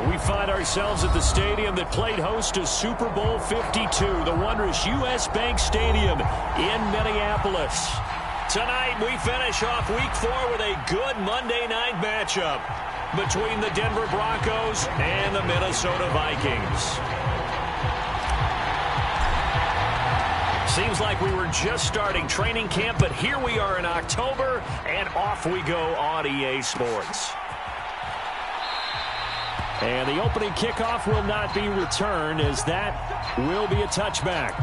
We find ourselves at the stadium that played host to Super Bowl 52, the wondrous U.S. Bank Stadium in Minneapolis. Tonight, we finish off Week 4 with a good Monday night matchup between the Denver Broncos and the Minnesota Vikings. Seems like we were just starting training camp, but here we are in October, and off we go on EA Sports. And the opening kickoff will not be returned, as that will be a touchback.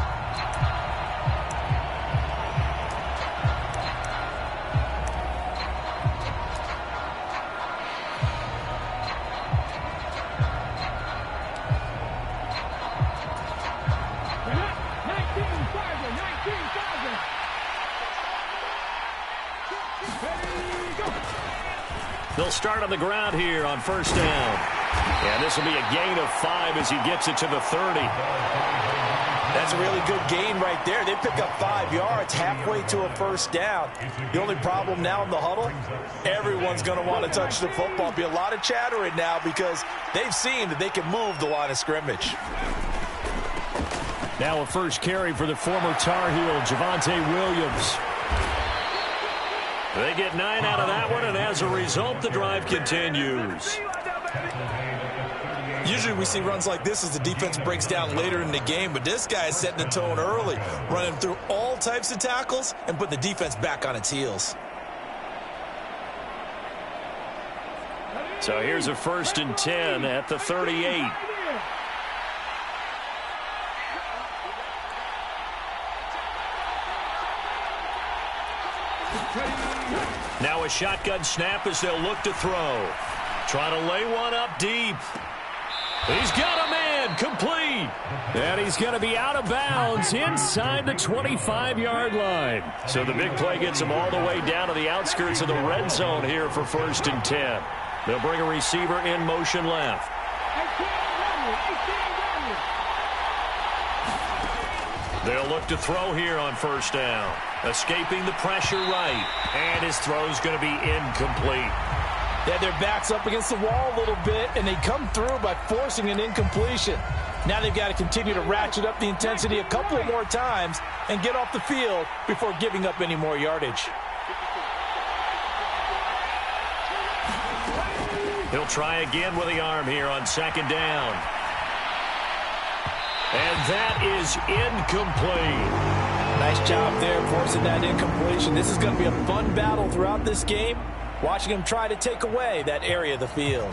They'll start on the ground here on first down. And this will be a gain of 5 as he gets it to the 30. That's a really good gain right there. They pick up 5 yards halfway to a first down. The only problem now in the huddle, everyone's going to want to touch the football. Be a lot of chattering now because they've seen that they can move the line of scrimmage. Now a first carry for the former Tar Heel, Javonte Williams. They get 9 out of that one, and as a result, the drive continues. Usually we see runs like this as the defense breaks down later in the game, but this guy is setting the tone early, running through all types of tackles and putting the defense back on its heels. So here's a 1st and 10 at the 38. Now a shotgun snap as they'll look to throw. Trying to lay one up deep. He's got a man, complete. And he's going to be out of bounds inside the 25-yard line. So the big play gets him all the way down to the outskirts of the red zone here for 1st and 10. They'll bring a receiver in motion left. They'll look to throw here on 1st down. Escaping the pressure right. And his throw's going to be incomplete. They had their backs up against the wall a little bit, and they come through by forcing an incompletion. Now they've got to continue to ratchet up the intensity a couple more times and get off the field before giving up any more yardage. He'll try again with the arm here on 2nd down. And that is incomplete. Nice job there forcing that incompletion. This is going to be a fun battle throughout this game, watching him try to take away that area of the field.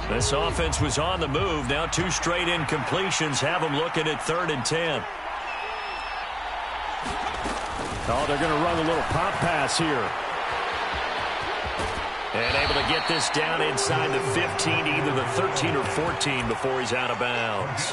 This offense was on the move. Now 2 straight incompletions have them looking at 3rd and 10. Oh, they're going to run a little pop pass here. And able to get this down inside the 15, either the 13 or 14 before he's out of bounds.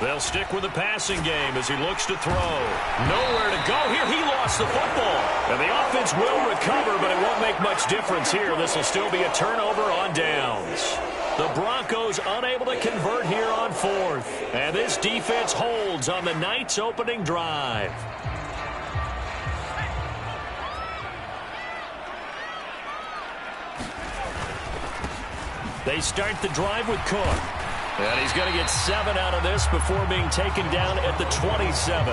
They'll stick with the passing game as he looks to throw. Nowhere to go here. He lost the football. And the offense will recover, but it won't make much difference here. This will still be a turnover on downs. The Broncos unable to convert here on 4th. And this defense holds on the night's opening drive. They start the drive with Cook. And he's going to get 7 out of this before being taken down at the 27.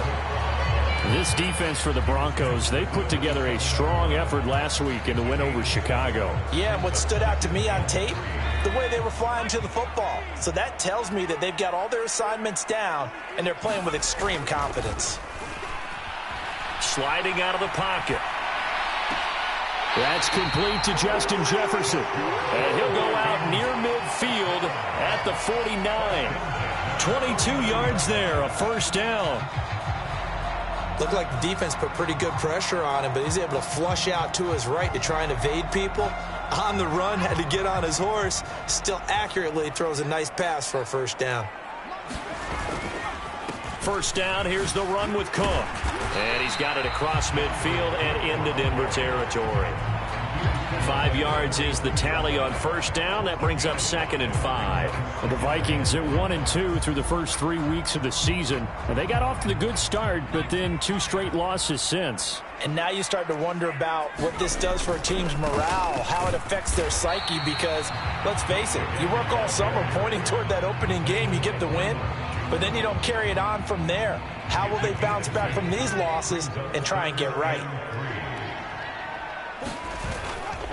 This defense for the Broncos, they put together a strong effort last week in the win over Chicago. Yeah, and what stood out to me on tape, the way they were flying to the football. So that tells me that they've got all their assignments down, and they're playing with extreme confidence. Sliding out of the pocket. That's complete to Justin Jefferson. And he'll go out near midfield at the 49. 22 yards there, a 1st down. Looked like the defense put pretty good pressure on him, but he's able to flush out to his right to try and evade people. On the run, had to get on his horse. Still accurately throws a nice pass for a 1st down. 1st down, here's the run with Cook. And he's got it across midfield and into Denver territory. 5 yards is the tally on 1st down. That brings up 2nd and 5. The Vikings at 1-2 through the first 3 weeks of the season. And they got off to the good start, but then 2 straight losses since. And now you start to wonder about what this does for a team's morale, how it affects their psyche, because, let's face it, you work all summer pointing toward that opening game, you get the win, but then you don't carry it on from there. How will they bounce back from these losses and try and get right?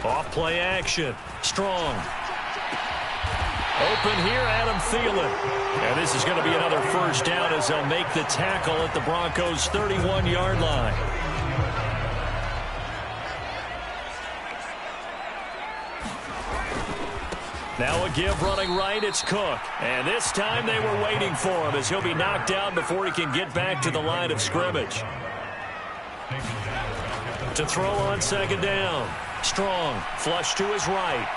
Off play action. Strong. Open here, Adam Thielen. And this is going to be another 1st down as they'll make the tackle at the Broncos' 31-yard line. Now a give running right, it's Cook. And this time they were waiting for him as he'll be knocked down before he can get back to the line of scrimmage. To throw on 2nd down. Strong, flush to his right.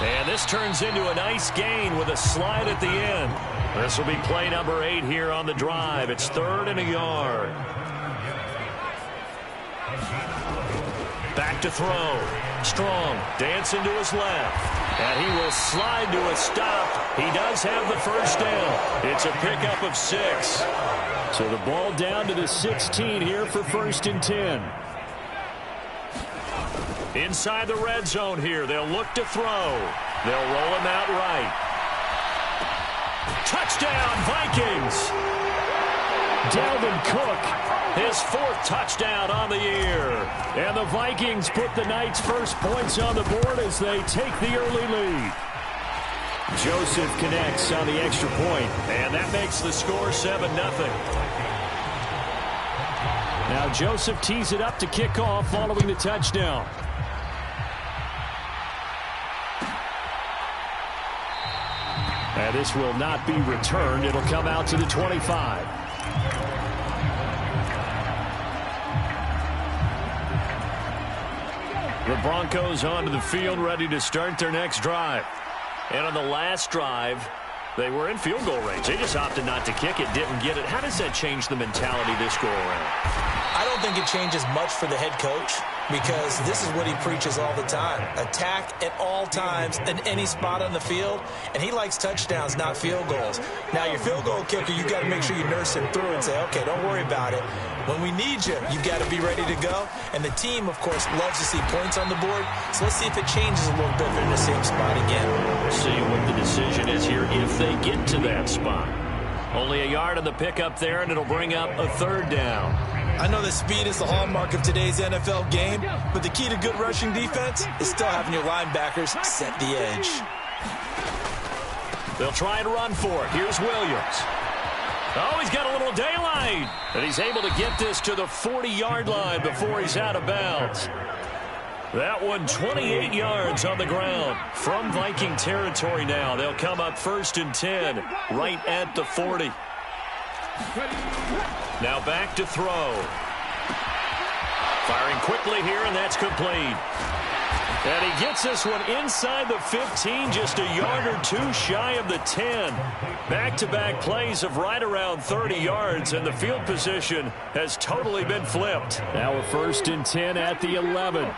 And this turns into a nice gain with a slide at the end. This will be play number 8 here on the drive. It's 3rd and a yard. Back to throw. Strong, dancing to his left. And he will slide to a stop. He does have the 1st down. It's a pickup of 6. So the ball down to the 16 here for 1st and 10. Inside the red zone here, they'll look to throw. They'll roll him out right. Touchdown, Vikings! Dalvin Cook, his 4th touchdown on the year. And the Vikings put the night's first points on the board as they take the early lead. Joseph connects on the extra point. And that makes the score 7-0. Now Joseph tees it up to kick off following the touchdown. And this will not be returned. It'll come out to the 25. The Broncos onto the field, ready to start their next drive. And on the last drive, they were in field goal range. They just opted not to kick it, didn't get it. How does that change the mentality this go around? I don't think it changes much for the head coach, because this is what he preaches all the time. Attack at all times in any spot on the field, and he likes touchdowns, not field goals. Now, your field goal kicker, you've got to make sure you nurse him through and say, okay, don't worry about it. When we need you, you've got to be ready to go. And the team, of course, loves to see points on the board, so let's see if it changes a little bit if they're in the same spot again. We'll see what the decision is here if they get to that spot. Only a yard on the pickup there, and it'll bring up a third down. I know that speed is the hallmark of today's NFL game, but the key to good rushing defense is still having your linebackers set the edge. They'll try and run for it. Here's Williams. Oh, he's got a little daylight. And he's able to get this to the 40-yard line before he's out of bounds. That one 28 yards on the ground from Viking territory now. They'll come up 1st and 10 right at the 40. Now back to throw. Firing quickly here, and that's complete. And he gets this one inside the 15, just a yard or two shy of the 10. Back-to-back plays of right around 30 yards, and the field position has totally been flipped. Now a 1st and 10 at the 11.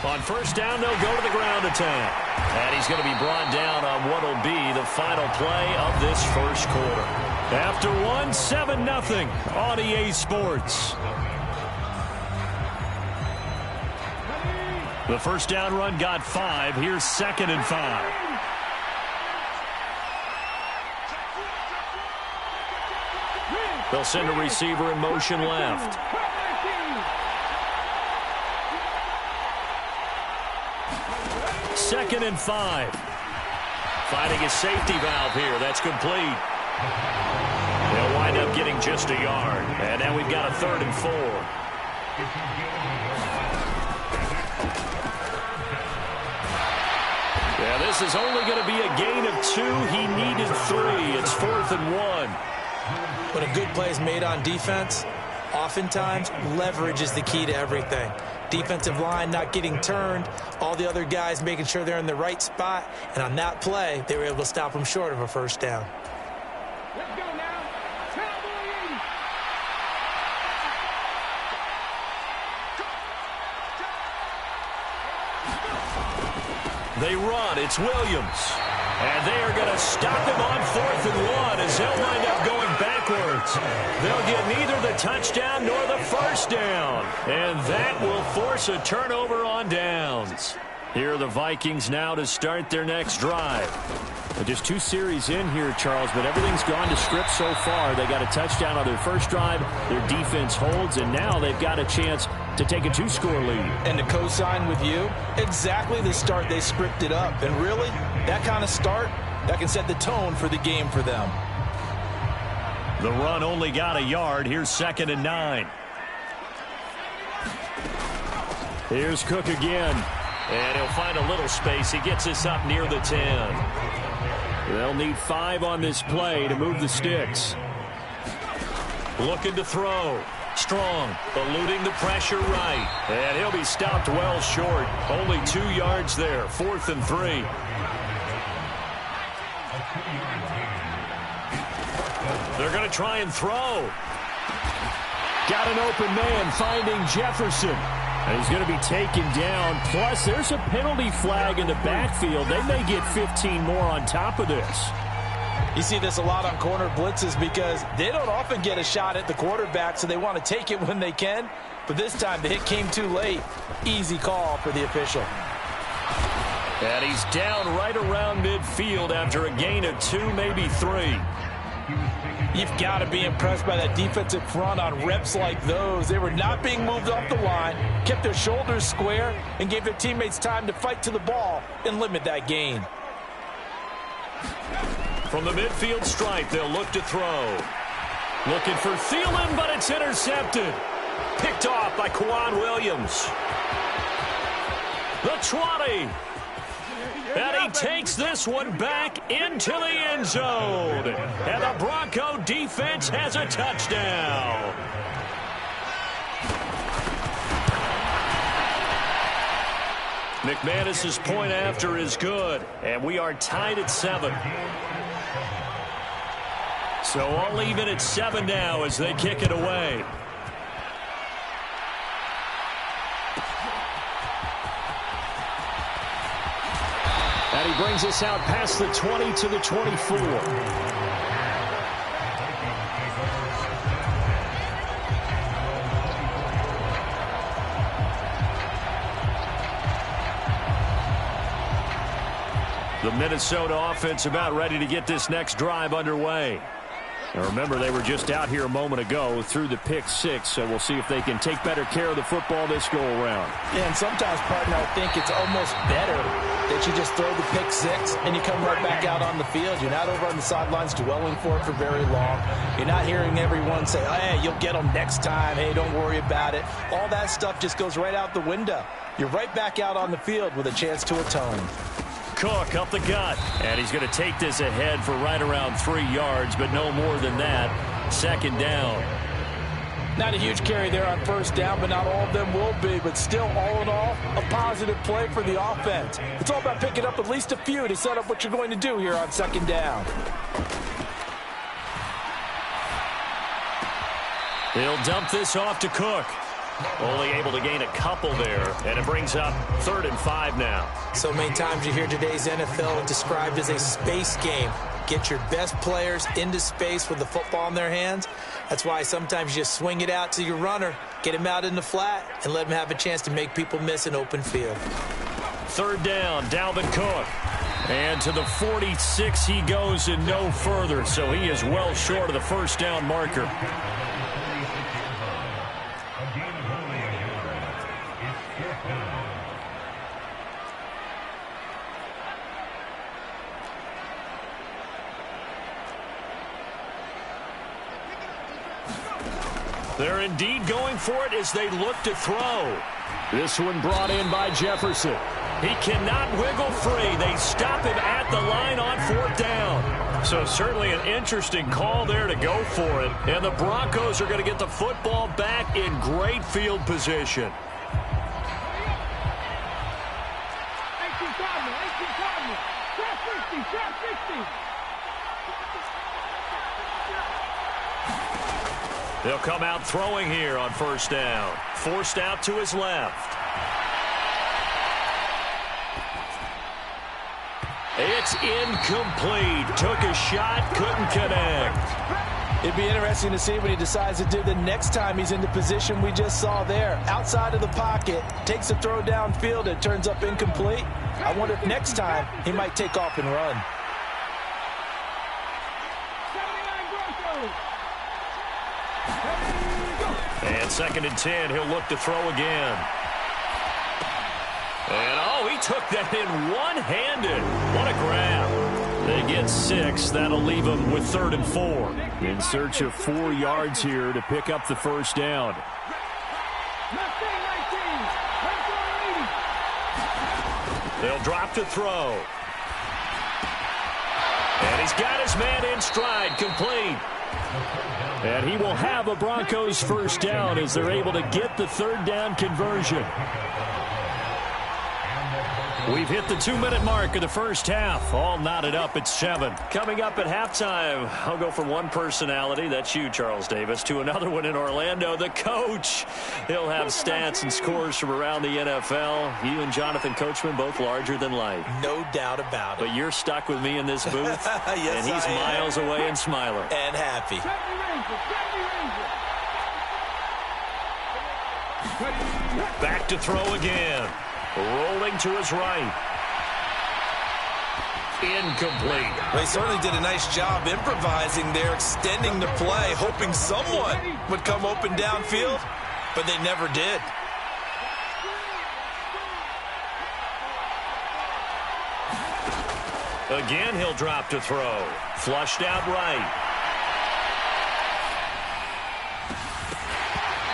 On 1st down, they'll go to the ground attack. And he's going to be brought down on what will be the final play of this first quarter. After one, 7-0 on EA Sports. The first down run got 5. Here's 2nd and 5. They'll send a receiver in motion left. Second and 5. Finding a safety valve here. That's complete. They'll wind up getting just a yard. And now we've got a 3rd and 4. Yeah, this is only going to be a gain of 2. He needed 3. It's 4th and 1. When a good play is made on defense, oftentimes leverage is the key to everything. Defensive line not getting turned, all the other guys making sure they're in the right spot, and on that play, they were able to stop them short of a 1st down. Let's go now. Cowboys! They run. It's Williams. And they are going to stop him on 4th and 1 as they'll wind up going backwards. They'll get neither the touchdown nor the 1st down. And that will force a turnover on downs. Here are the Vikings now to start their next drive. Just 2 series in here, Charles, but everything's gone to script so far. They got a touchdown on their first drive. Their defense holds, and now they've got a chance to take a 2-score lead. And to co-sign with you, exactly the start they scripted up. And really, that kind of start, that can set the tone for the game for them. The run only got a yard. Here's 2nd and 9. Here's Cook again. And he'll find a little space. He gets us up near the 10. They'll need 5 on this play to move the sticks. Looking to throw. Strong, eluding the pressure right. And he'll be stopped well short. Only 2 yards there. 4th and 3. They're going to try and throw. Got an open man finding Jefferson. And he's going to be taken down. Plus, there's a penalty flag in the backfield. They may get 15 more on top of this. You see this a lot on corner blitzes because they don't often get a shot at the quarterback, so they want to take it when they can. But this time, the hit came too late. Easy call for the official. And he's down right around midfield after a gain of 2, maybe 3. You've got to be impressed by that defensive front on reps like those. They were not being moved off the line, kept their shoulders square, and gave their teammates time to fight to the ball and limit that gain. From the midfield stripe, they'll look to throw. Looking for Thielen, but it's intercepted. Picked off by Kwan Williams. The 20. And he takes this one back into the end zone. And the Bronco defense has a touchdown. McManus's point after is good. And we are tied at 7. So all even at 7 now as they kick it away. And he brings us out past the 20 to the 24. The Minnesota offense about ready to get this next drive underway. Now remember, they were just out here a moment ago through the pick 6, so we'll see if they can take better care of the football this go-around. Yeah, and sometimes, partner, I think it's almost better that you just throw the pick 6 and you come right back out on the field. You're not over on the sidelines dwelling for it for very long. You're not hearing everyone say, hey, you'll get them next time. Hey, don't worry about it. All that stuff just goes right out the window. You're right back out on the field with a chance to atone. Cook up the gut, and he's going to take this ahead for right around 3 yards, but no more than that. Second down. Not a huge carry there on first down, but not all of them will be. But still, all in all, a positive play for the offense. It's all about picking up at least a few to set up what you're going to do here on second down. He'll dump this off to Cook. Only able to gain a couple there, and it brings up 3rd and 5 now. So many times you hear today's NFL described as a space game. Get your best players into space with the football in their hands. That's why sometimes you just swing it out to your runner, get him out in the flat, and let him have a chance to make people miss an open field. 3rd down, Dalvin Cook. And to the 46 he goes and no further, so he is well short of the first down marker. They're indeed going for it as they look to throw. This one brought in by Jefferson. He cannot wiggle free. They stop him at the line on 4th down. So certainly an interesting call there to go for it. And the Broncos are going to get the football back in great field position. They'll come out throwing here on first down. Forced out to his left. It's incomplete. Took a shot, couldn't connect. It'd be interesting to see what he decides to do the next time he's in the position we just saw there. Outside of the pocket, takes a throw downfield, it turns up incomplete. I wonder if next time he might take off and run. And 2nd and 10, he'll look to throw again. And, oh, he took that in one-handed. What a grab. They get 6. That'll leave them with 3rd and 4. In search of 4 yards here to pick up the first down. They'll drop to throw. And he's got his man in stride, complete. And he will have a Broncos first down as they're able to get the 3rd down conversion. We've hit the 2-minute mark of the first half. All knotted up at 7. Coming up at halftime, I'll go from one personality, that's you, Charles Davis, to another one in Orlando, the coach. He'll have stats and scores from around the NFL. You and Jonathan Coachman, both larger than life. No doubt about it. But you're stuck with me in this booth, yes, and he's miles away and smiling. And happy. Back to throw again. Rolling to his right. Incomplete. Well, he certainly did a nice job improvising there, extending the play, hoping someone would come open downfield, but they never did. Again, he'll drop to throw. Flushed out right.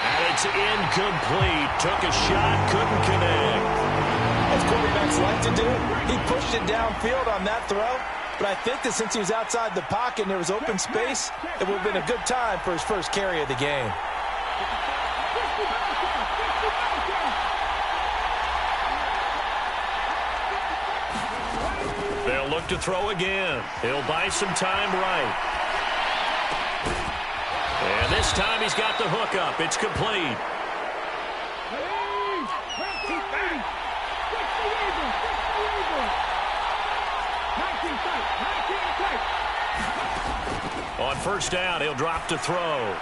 And it's incomplete. Took a shot, couldn't connect. As quarterbacks like to do, he pushed it downfield on that throw. But I think that since he was outside the pocket and there was open space, it would have been a good time for his first carry of the game. They'll look to throw again. He'll buy some time right. And this time he's got the hook up. It's complete. On first down, he'll drop to throw.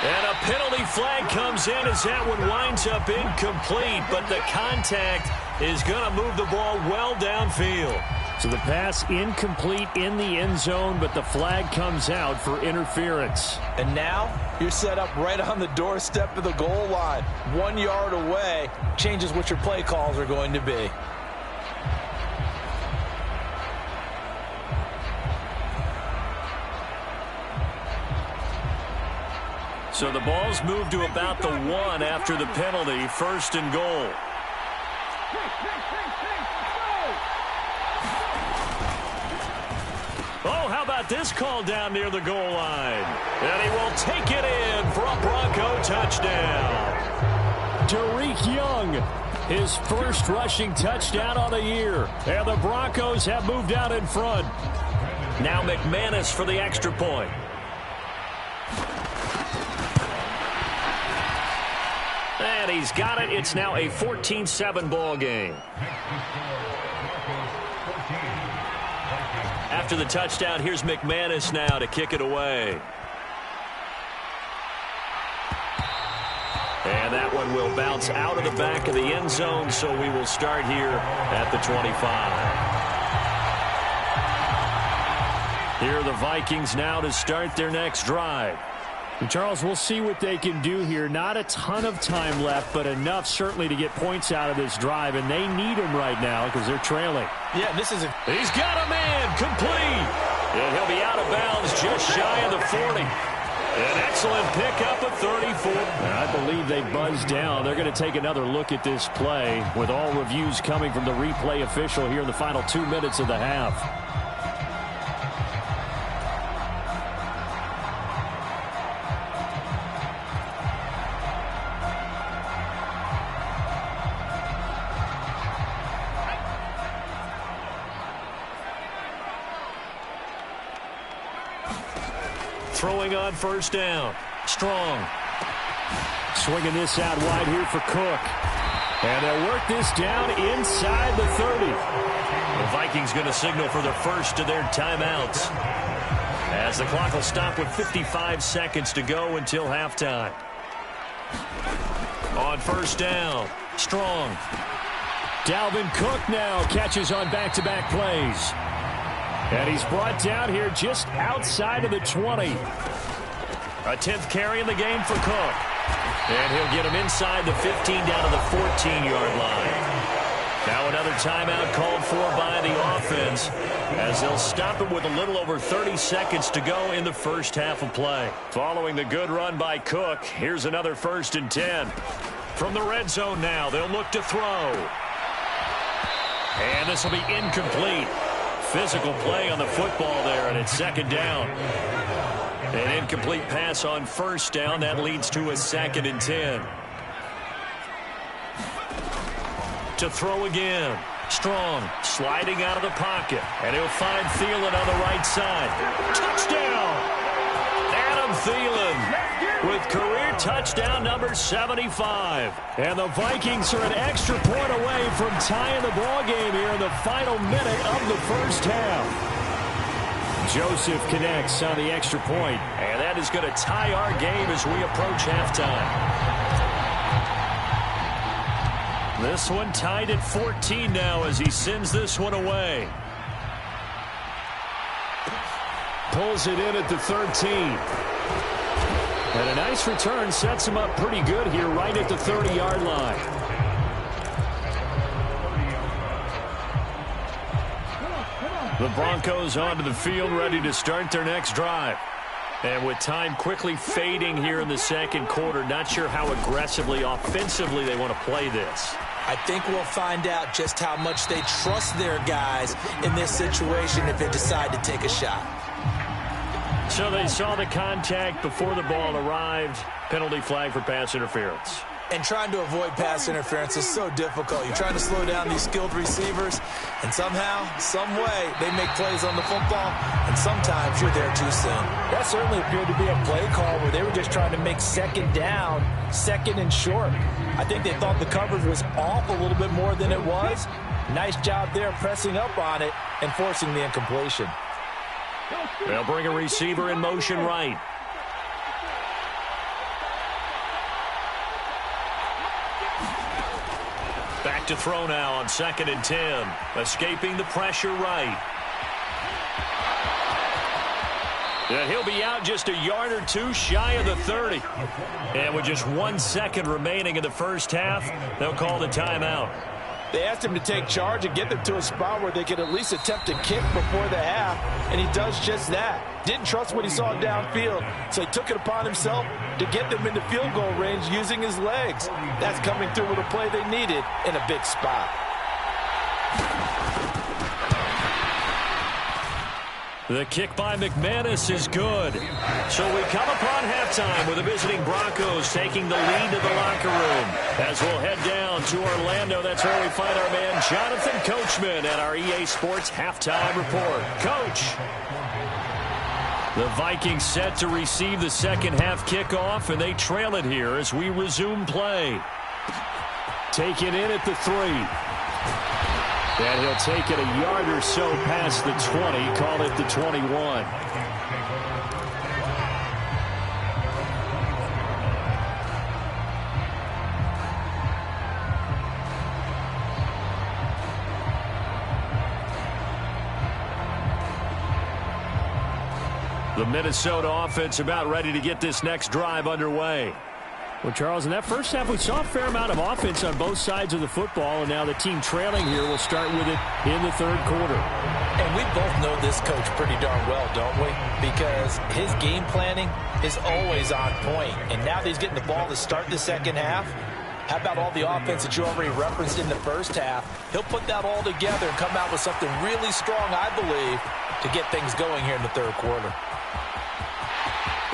And a penalty flag comes in as that one winds up incomplete, but the contact is going to move the ball well downfield. So the pass incomplete in the end zone, but the flag comes out for interference. And now you're set up right on the doorstep of the goal line. 1 yard away changes what your play calls are going to be. So the ball's moved to about the 1 after the penalty, first and goal. Oh, how about this call down near the goal line? And he will take it in for a Bronco touchdown. Tariq Young, his first rushing touchdown on the year. And the Broncos have moved out in front. Now McManus for the extra point. And he's got it. It's now a 14-7 ball game. After the touchdown, here's McManus now to kick it away. And that one will bounce out of the back of the end zone, so we will start here at the 25. Here are the Vikings now to start their next drive. And Charles, we'll see what they can do here. Not a ton of time left, but enough certainly to get points out of this drive, and they need them right now because they're trailing. Yeah, this is He's got a man, complete. And he'll be out of bounds just shy of the 40. An excellent pickup of 34. And I believe they buzzed down. They're going to take another look at this play with all reviews coming from the replay official here in the final 2 minutes of the half. Throwing on first down. Strong. Swinging this out wide here for Cook. And they'll work this down inside the 30. The Vikings going to signal for the first of their timeouts, as the clock will stop with 55 seconds to go until halftime. On first down. Strong. Dalvin Cook now catches on back-to-back plays. And he's brought down here just outside of the 20. A 10th carry in the game for Cook. And he'll get him inside the 15 down to the 14-yard line. Now another timeout called for by the offense, as they'll stop him with a little over 30 seconds to go in the first half of play. Following the good run by Cook, here's another 1st and 10. From the red zone now, they'll look to throw. And this will be incomplete. Physical play on the football there, and it's second down. An incomplete pass on first down. That leads to a 2nd and 10. To throw again. Strong, sliding out of the pocket. And he'll find Thielen on the right side. Touchdown! Adam Thielen with career touchdown number 75. And the Vikings are an extra point away from tying the ball game here in the final minute of the first half. Joseph connects on the extra point. And that is going to tie our game as we approach halftime. This one tied at 14 now as he sends this one away. Pulls it in at the 13. And a nice return sets him up pretty good here right at the 30-yard line. The Broncos onto the field, ready to start their next drive. And with time quickly fading here in the second quarter, not sure how aggressively, offensively they want to play this. I think we'll find out just how much they trust their guys in this situation if they decide to take a shot. So they saw the contact before the ball arrived. Penalty flag for pass interference. And trying to avoid pass interference is so difficult. You're trying to slow down these skilled receivers, and somehow, some way, they make plays on the football, and sometimes you're there too soon. That certainly appeared to be a play call where they were just trying to make second down, second and short. I think they thought the coverage was off a little bit more than it was. Nice job there pressing up on it and forcing the incompletion. They'll bring a receiver in motion right. Back to throw now on 2nd and 10. Escaping the pressure right. And he'll be out just a yard or two shy of the 30. And with just 1 second remaining in the first half, they'll call the timeout. They asked him to take charge and get them to a spot where they could at least attempt to kick before the half, and he does just that. Didn't trust what he saw downfield, so he took it upon himself to get them into field goal range using his legs. That's coming through with a play they needed in a big spot. The kick by McManus is good. So we come upon halftime with the visiting Broncos taking the lead to the locker room. As we'll head down to Orlando, that's where we find our man Jonathan Coachman at our EA Sports Halftime Report. Coach. The Vikings set to receive the second half kickoff, and they trail it here as we resume play. Taken in at the 3. And he'll take it a yard or so past the 20, call it the 21. The Minnesota offense about ready to get this next drive underway. Well, Charles, in that first half, we saw a fair amount of offense on both sides of the football, and now the team trailing here will start with it in the third quarter. And we both know this coach pretty darn well, don't we? Because his game planning is always on point. And now that he's getting the ball to start the second half, how about all the offense that you already referenced in the first half? He'll put that all together and come out with something really strong, I believe, to get things going here in the third quarter.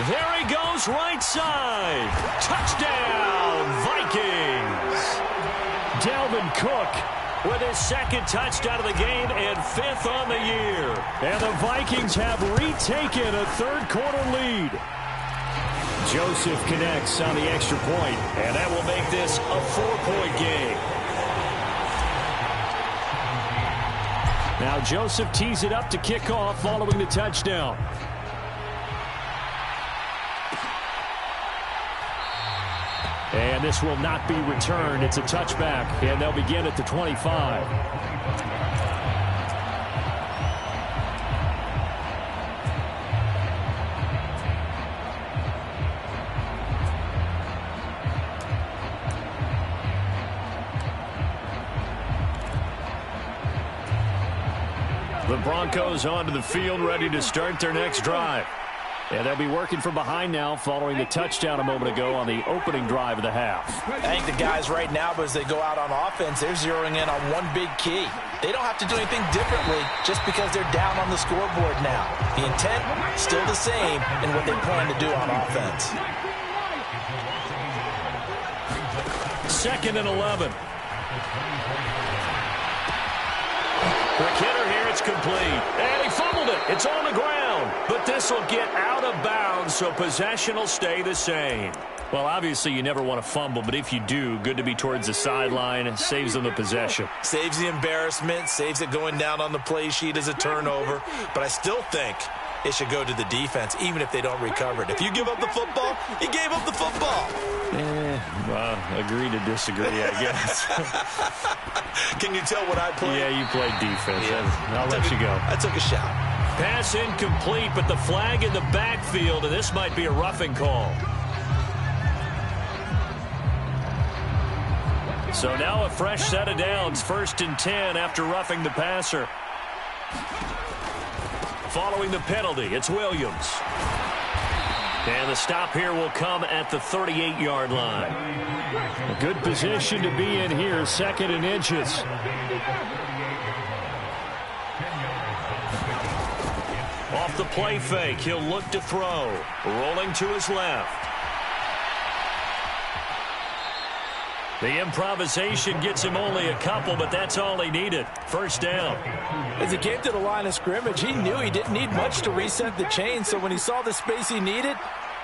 There he goes, right side. Touchdown, Vikings. Dalvin Cook with his second touchdown of the game and 5th on the year. And the Vikings have retaken a third quarter lead. Joseph connects on the extra point, and that will make this a 4-point game. Now Joseph tees it up to kick off following the touchdown. And this will not be returned. It's a touchback, and they'll begin at the 25. The Broncos onto the field, ready to start their next drive. And they'll be working from behind now following the touchdown a moment ago on the opening drive of the half. I think the guys right now, as they go out on offense, they're zeroing in on one big key. They don't have to do anything differently just because they're down on the scoreboard now. The intent, still the same in what they plan to do on offense. 2nd and 11. Quick hitter here, it's complete. And he fumbled it. It's on the ground. But this will get out of bounds, so possession will stay the same. Well, obviously you never want to fumble, but if you do, good to be towards the sideline. Saves them the possession. Saves the embarrassment, saves it going down on the play sheet as a turnover. But I still think it should go to the defense, even if they don't recover it. If you give up the football, you gave up the football. Well, agree to disagree, I guess. Can you tell what I played? Yeah, you played defense. Yeah. I'll let you go. I took a shot. Pass incomplete, but the flag in the backfield, and this might be a roughing call. So now a fresh set of downs, 1st and 10 after roughing the passer. Following the penalty, it's Williams. And the stop here will come at the 38-yard line. A good position to be in here, 2nd and inches. Off the play fake, he'll look to throw. Rolling to his left. The improvisation gets him only a couple, but that's all he needed. First down. As he came to the line of scrimmage, he knew he didn't need much to reset the chain, so when he saw the space he needed,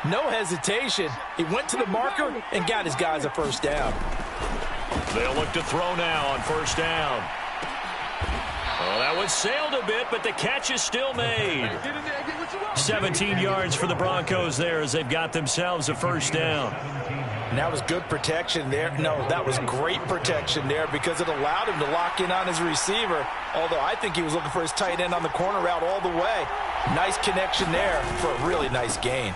no hesitation. He went to the marker and got his guys a first down. They'll look to throw now on first down. Oh, that one sailed a bit, but the catch is still made. 17 yards for the Broncos there as they've got themselves a first down. And that was good protection there. No, that was great protection there because it allowed him to lock in on his receiver, although I think he was looking for his tight end on the corner route all the way. Nice connection there for a really nice gain.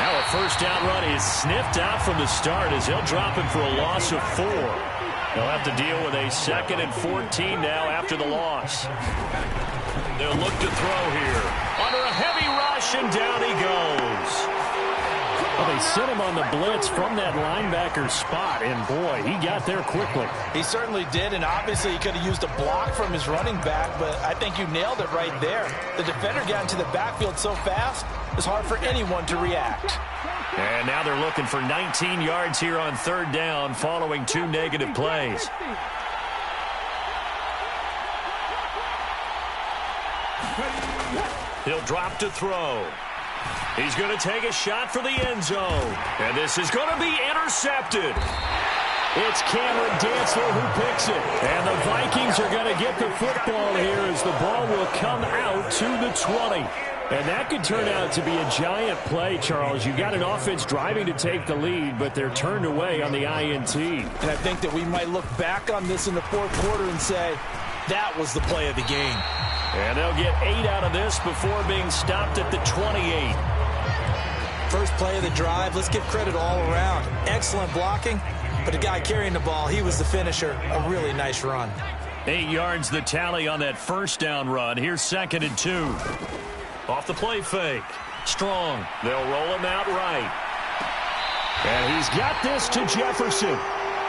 Now a first down run is sniffed out from the start as he'll drop him for a loss of 4. They'll have to deal with a 2nd and 14 now after the loss. They'll look to throw here. Under a heavy rush, and down he goes. Well, they sent him on the blitz from that linebacker spot, and boy, he got there quickly. He certainly did, and obviously he could have used a block from his running back, but I think you nailed it right there. The defender got into the backfield so fast, it's hard for anyone to react. And now they're looking for 19 yards here on 3rd down following 2 negative plays. He'll drop to throw. He's going to take a shot for the end zone. And this is going to be intercepted. It's Cameron Dantzler who picks it. And the Vikings are going to get the football here as the ball will come out to the 20. And that could turn out to be a giant play, Charles. You got an offense driving to take the lead, but they're turned away on the INT. And I think that we might look back on this in the 4th quarter and say, that was the play of the game. And they'll get 8 out of this before being stopped at the 28. First play of the drive, let's give credit all around. Excellent blocking, but the guy carrying the ball, he was the finisher. A really nice run. 8 yards the tally on that first down run. Here's 2nd and 2. Off the play fake. Strong. They'll roll him out right. And he's got this to Jefferson.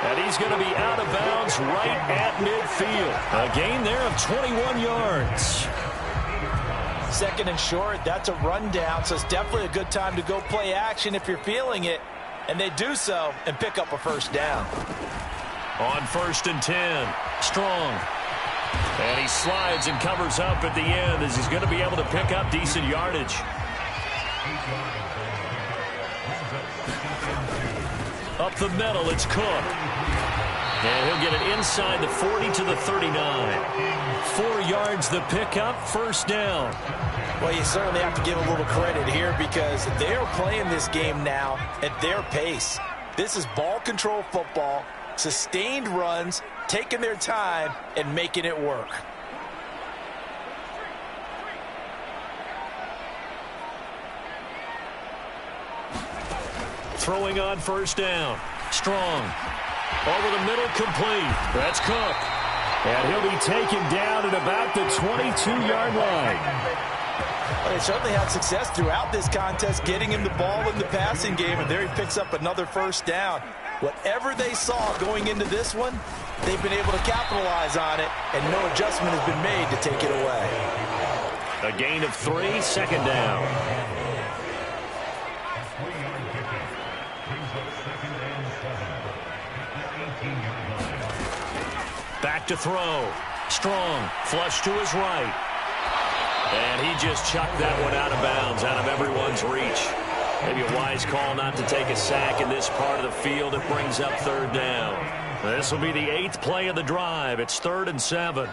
And he's going to be out of bounds right at midfield. A gain there of 21 yards. 2nd and short, that's a rundown, so it's definitely a good time to go play action if you're feeling it. And they do so and pick up a first down. On 1st and 10, Strong. And he slides and covers up at the end as he's going to be able to pick up decent yardage. Up the middle, it's Cook. And he'll get it inside the 40 to the 39. 4 yards the pickup, first down. Well, you certainly have to give a little credit here because they're playing this game now at their pace. This is ball control football, sustained runs, taking their time and making it work. Throwing on first down. Strong. Over the middle, complete. That's Cook. And he'll be taken down at about the 22-yard line. Well, they certainly had success throughout this contest, getting him the ball in the passing game, and there he picks up another first down. Whatever they saw going into this one, they've been able to capitalize on it, and no adjustment has been made to take it away. A gain of 3, 2nd down. Back to throw. Strong. Flush to his right. And he just chucked that one out of bounds, out of everyone's reach. Maybe a wise call not to take a sack in this part of the field. It brings up 3rd down. This will be the 8th play of the drive. It's 3rd and 7.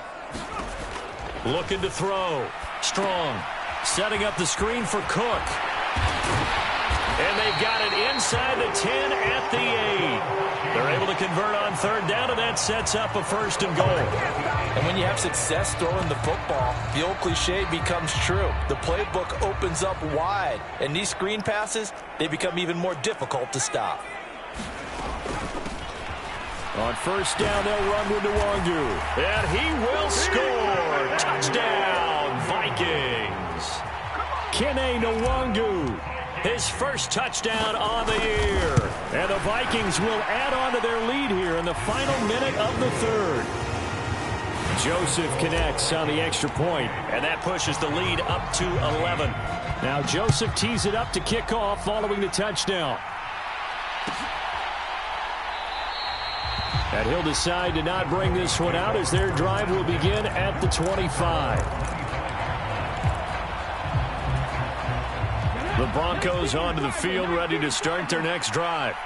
Looking to throw. Strong. Setting up the screen for Cook. And they've got it inside the 10 at the 8. They're able to convert on 3rd down, and that sets up a 1st and goal. And when you have success throwing the football, the old cliche becomes true. The playbook opens up wide, and these screen passes, they become even more difficult to stop. On 1st down, they'll run with Nwangu. And he will score. Touchdown, Vikings. Vikings. Kene Nwangu, his first touchdown on the year. And the Vikings will add on to their lead here in the final minute of the third. Joseph connects on the extra point, and that pushes the lead up to 11. Now Joseph tees it up to kick off following the touchdown. And he'll decide to not bring this one out as their drive will begin at the 25. The Broncos onto the field, ready to start their next drive.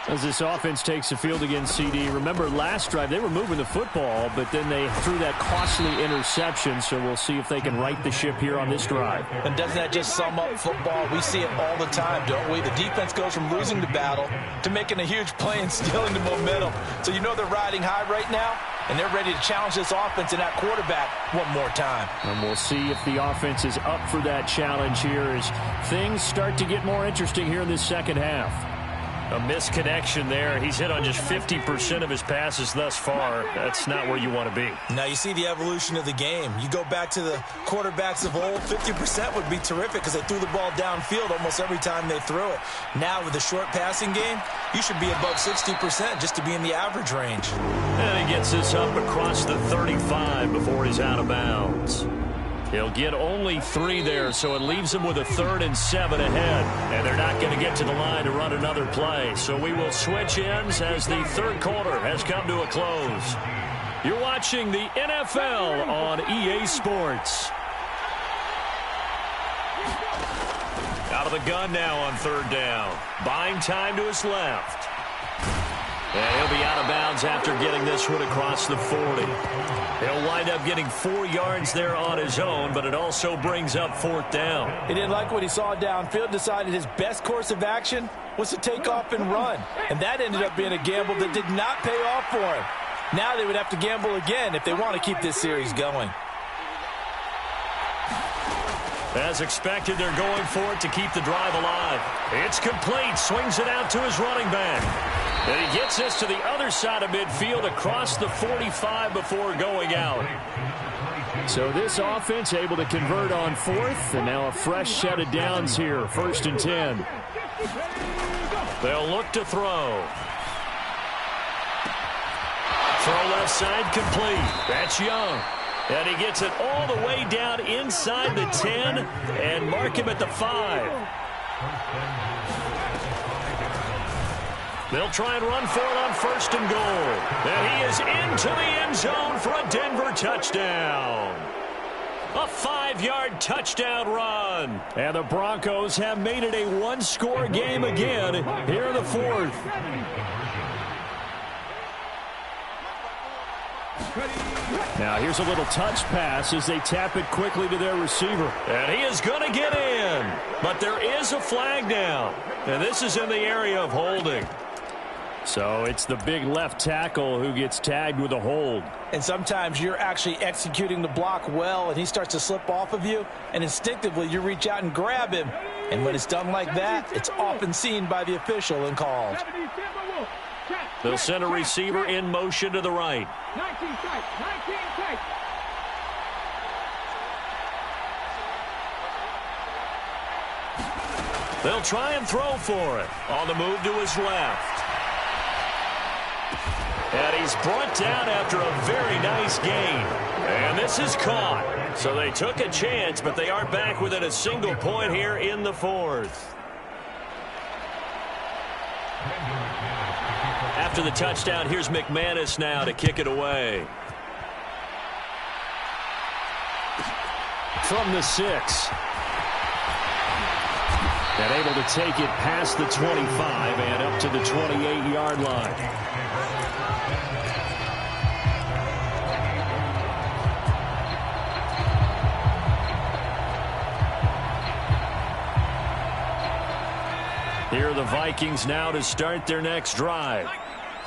As this offense takes the field against CD, remember last drive they were moving the football, but then they threw that costly interception, so we'll see if they can right the ship here on this drive. And doesn't that just sum up football? We see it all the time, don't we? The defense goes from losing the battle to making a huge play and stealing the momentum. So you know they're riding high right now, and they're ready to challenge this offense and that quarterback one more time. And we'll see if the offense is up for that challenge here as things start to get more interesting here in this second half. A misconnection there. He's hit on just 50% of his passes thus far. That's not where you want to be. Now you see the evolution of the game. You go back to the quarterbacks of old, 50% would be terrific because they threw the ball downfield almost every time they threw it. Now with the short passing game, you should be above 60% just to be in the average range. And he gets this up across the 35 before he's out of bounds. He'll get only 3 there, so it leaves him with a 3rd and 7 ahead. And they're not going to get to the line to run another play. So we will switch ends as the third quarter has come to a close. You're watching the NFL on EA Sports. Out of the gun now on 3rd down. Buying time to his left. And he'll be out of bounds after getting this one across the 40. He'll wind up getting 4 yards there on his own, but it also brings up 4th down. He didn't like what he saw downfield, decided his best course of action was to take off and run. And that ended up being a gamble that did not pay off for him. Now they would have to gamble again if they want to keep this series going. As expected, they're going for it to keep the drive alive. It's complete. Swings it out to his running back. And he gets this to the other side of midfield across the 45 before going out. So this offense able to convert on 4th, and now a fresh set of downs here. 1st and 10. They'll look to throw. Throw left side complete. That's Young. And he gets it all the way down inside the 10 and mark him at the 5. They'll try and run for it on 1st and goal. And he is into the end zone for a Denver touchdown. A 5-yard touchdown run. And the Broncos have made it a one-score game again here in the 4th. Now here's a little touch pass as they tap it quickly to their receiver. And he is going to get in. But there is a flag down. And this is in the area of holding. So it's the big left tackle who gets tagged with a hold. And sometimes you're actually executing the block well, and he starts to slip off of you, and instinctively you reach out and grab him. And when it's done like that, it's often seen by the official and called. They'll send a receiver in motion to the right. 19 tight, 19 tight. They'll try and throw for it. On the move to his left. And he's brought down after a very nice gain. And this is caught. So they took a chance, but they are back within a single point here in the 4th. After the touchdown, here's McManus now to kick it away. From the 6. And able to take it past the 25 and up to the 28-yard line. Here are the Vikings now to start their next drive.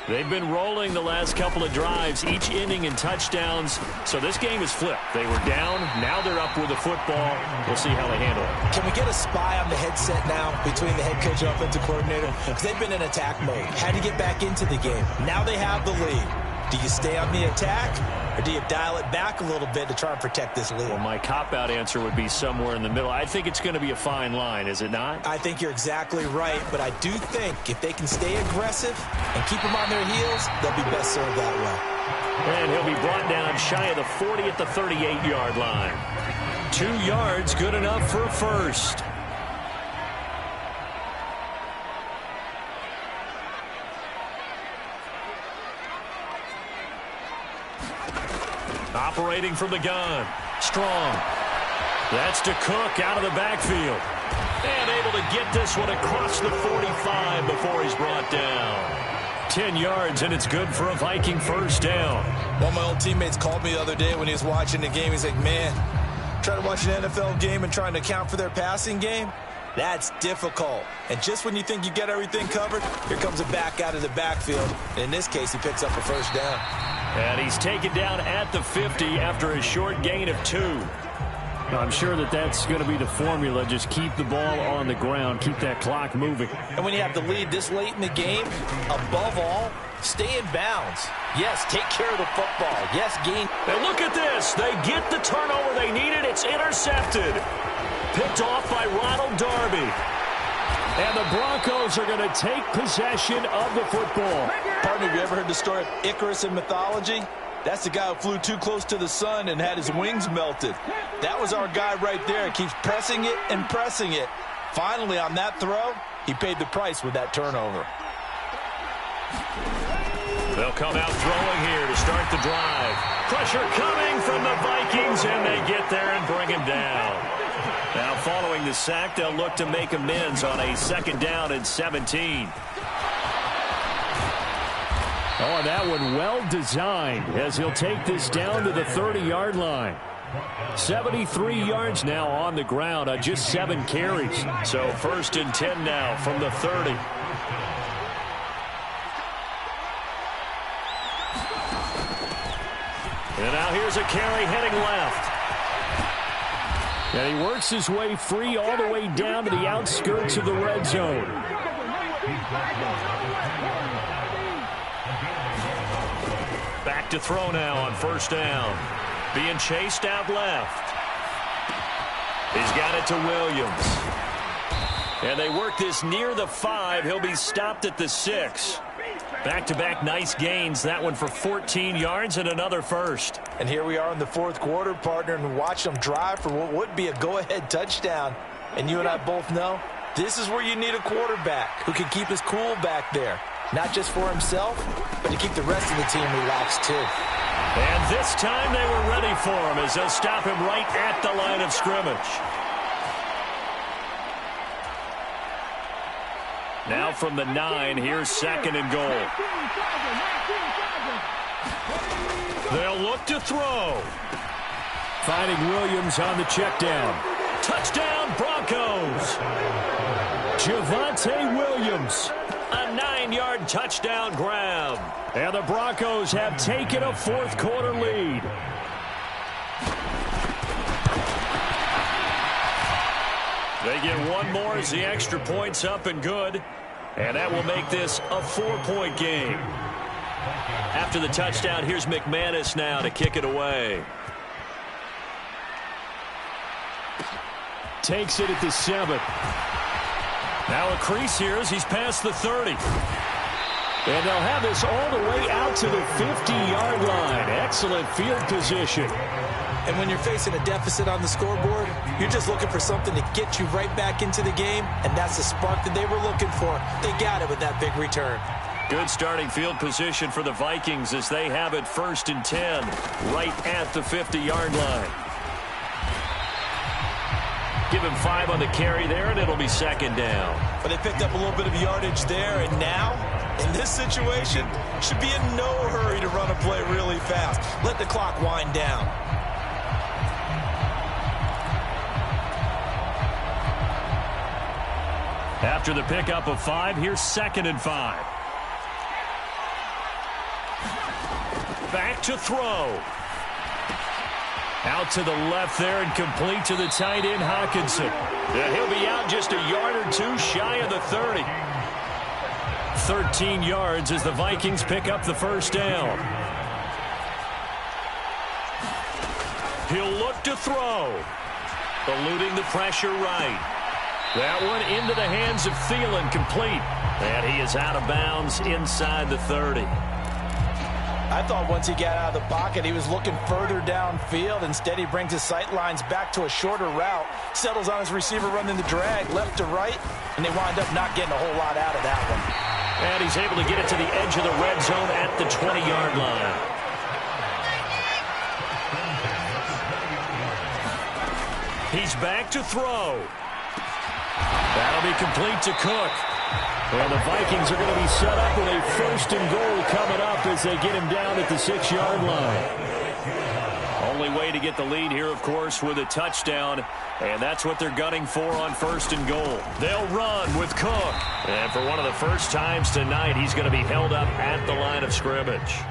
They've been rolling the last couple of drives, each ending in touchdowns. So this game is flipped. They were down. Now they're up with the football. We'll see how they handle it. Can we get a spy on the headset now between the head coach and offensive coordinator? Because they've been in attack mode. Had to get back into the game. Now they have the lead. Do you stay on the attack, or do you dial it back a little bit to try and protect this lead? Well, my cop-out answer would be somewhere in the middle. I think it's going to be a fine line, is it not? I think you're exactly right, but I do think if they can stay aggressive and keep them on their heels, they'll be best served that way. And he'll be brought down shy of the 40 at the 38-yard line. 2 yards, good enough for a first. Operating from the gun. Strong. That's to Cook out of the backfield. And able to get this one across the 45 before he's brought down. 10 yards, and it's good for a Viking first down. One of my old teammates called me the other day when he was watching the game. He's like, man, trying to watch an NFL game and trying to account for their passing game? That's difficult. And just when you think you get everything covered, here comes a back out of the backfield. And in this case, he picks up a first down. And he's taken down at the 50 after a short gain of 2. I'm sure that's going to be the formula. Just keep the ball on the ground. Keep that clock moving. And when you have the lead this late in the game, above all, stay in bounds. Yes, take care of the football. Yes, gain. And look at this. They get the turnover they needed. It's intercepted. Picked off by Ronald Darby. And the Broncos are going to take possession of the football. Partner, have you ever heard the story of Icarus in mythology? That's the guy who flew too close to the sun and had his wings melted. That was our guy right there. He keeps pressing it and pressing it. Finally, on that throw, he paid the price with that turnover. They'll come out throwing here to start the drive. Pressure coming from the Vikings, and they get there and bring him down. Now, following the sack, they'll look to make amends on a 2nd down and 17. Oh, and that one well designed as he'll take this down to the 30-yard line. 73 yards now on the ground on just 7 carries. So 1st and 10 now from the 30. And now here's a carry heading left. And he works his way free all the way down to the outskirts of the red zone. Back to throw now on 1st down. Being chased out left. He's got it to Williams. And they work this near the 5. He'll be stopped at the 6. Back-to-back nice gains. That one for 14 yards and another first. And here we are in the 4th quarter, partner, and watch them drive for what would be a go-ahead touchdown. And you and I both know this is where you need a quarterback who can keep his cool back there. Not just for himself, but to keep the rest of the team relaxed too. And this time they were ready for him as they'll stop him right at the line of scrimmage. Now from the 9, here's 2nd and goal. They'll look to throw. Finding Williams on the check down. Touchdown Broncos. Javonte Williams. A 9-yard touchdown grab. And the Broncos have taken a 4th quarter lead. They get one more as the extra point's up and good. And that will make this a 4-point game. After the touchdown, here's McManus now to kick it away. Takes it at the 7. Now a crease here as he's past the 30. And they'll have this all the way out to the 50-yard line. Excellent field position. And when you're facing a deficit on the scoreboard, you're just looking for something to get you right back into the game, and that's the spark that they were looking for. They got it with that big return. Good starting field position for the Vikings as they have it 1st and 10 right at the 50-yard line. Give him 5 on the carry there, and it'll be 2nd down. But they picked up a little bit of yardage there, and now, in this situation, should be in no hurry to run a play really fast. Let the clock wind down. After the pickup of 5, here's 2nd and 5. Back to throw. Out to the left there and complete to the tight end, Hawkinson. And he'll be out just a yard or 2 shy of the 30. 13 yards as the Vikings pick up the 1st down. He'll look to throw. Eluding the pressure right. That one into the hands of Thielen, complete. And he is out of bounds inside the 30. I thought once he got out of the pocket, he was looking further downfield. Instead, he brings his sight lines back to a shorter route, settles on his receiver running the drag left to right, and they wind up not getting a whole lot out of that one. And he's able to get it to the edge of the red zone at the 20-yard line. He's back to throw. That'll be complete to Cook. And the Vikings are going to be set up with a 1st and goal coming up as they get him down at the 6-yard line. Only way to get the lead here, of course, with a touchdown. And that's what they're gunning for on 1st and goal. They'll run with Cook. And for one of the first times tonight, he's going to be held up at the line of scrimmage.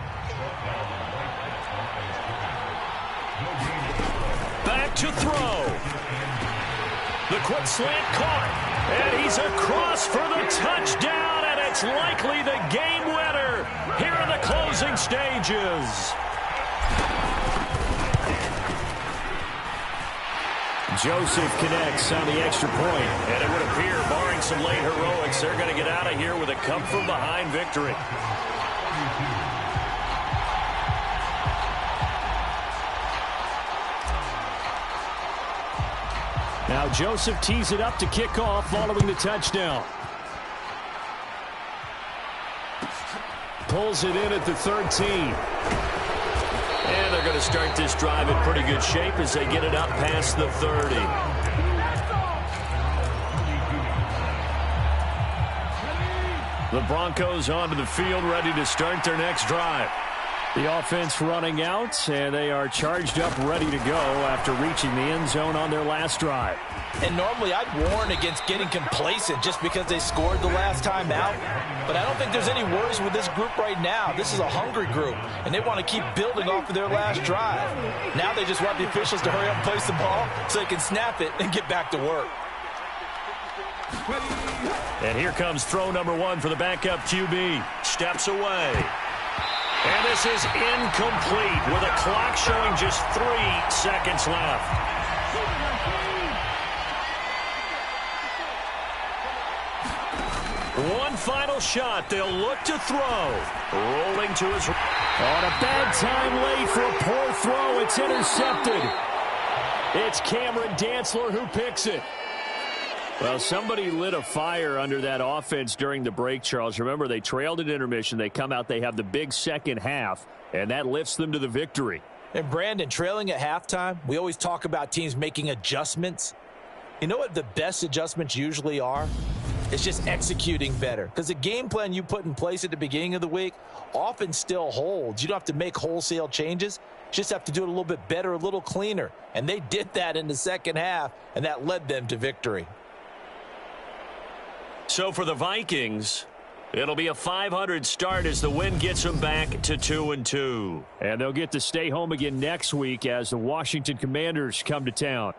Back to throw. The quick slant caught. And he's across for the touchdown, and it's likely the game winner here in the closing stages. Joseph connects on the extra point. And it would appear, barring some late heroics, they're going to get out of here with a come-from-behind victory. Now Joseph tees it up to kick off following the touchdown. Pulls it in at the 13. And they're going to start this drive in pretty good shape as they get it up past the 30. The Broncos onto the field ready to start their next drive. The offense running out, and they are charged up, ready to go after reaching the end zone on their last drive. And normally I'd warn against getting complacent just because they scored the last time out. But I don't think there's any worries with this group right now. This is a hungry group, and they want to keep building off of their last drive. Now they just want the officials to hurry up and place the ball so they can snap it and get back to work. And here comes throw number 1 for the backup QB. Steps away. And this is incomplete with a clock showing just 3 seconds left. One final shot. They'll look to throw. Rolling to his... On a bad time late for a poor throw. It's intercepted. It's Cameron Dantzler who picks it. Well, somebody lit a fire under that offense during the break, Charles. Remember, they trailed at intermission. They come out, they have the big second half, and that lifts them to the victory. And, Brandon, trailing at halftime, we always talk about teams making adjustments. You know what the best adjustments usually are? It's just executing better. Because the game plan you put in place at the beginning of the week often still holds. You don't have to make wholesale changes. You just have to do it a little bit better, a little cleaner. And they did that in the second half, and that led them to victory. So for the Vikings, it'll be a 500 start as the win gets them back to 2-2. And they'll get to stay home again next week as the Washington Commanders come to town.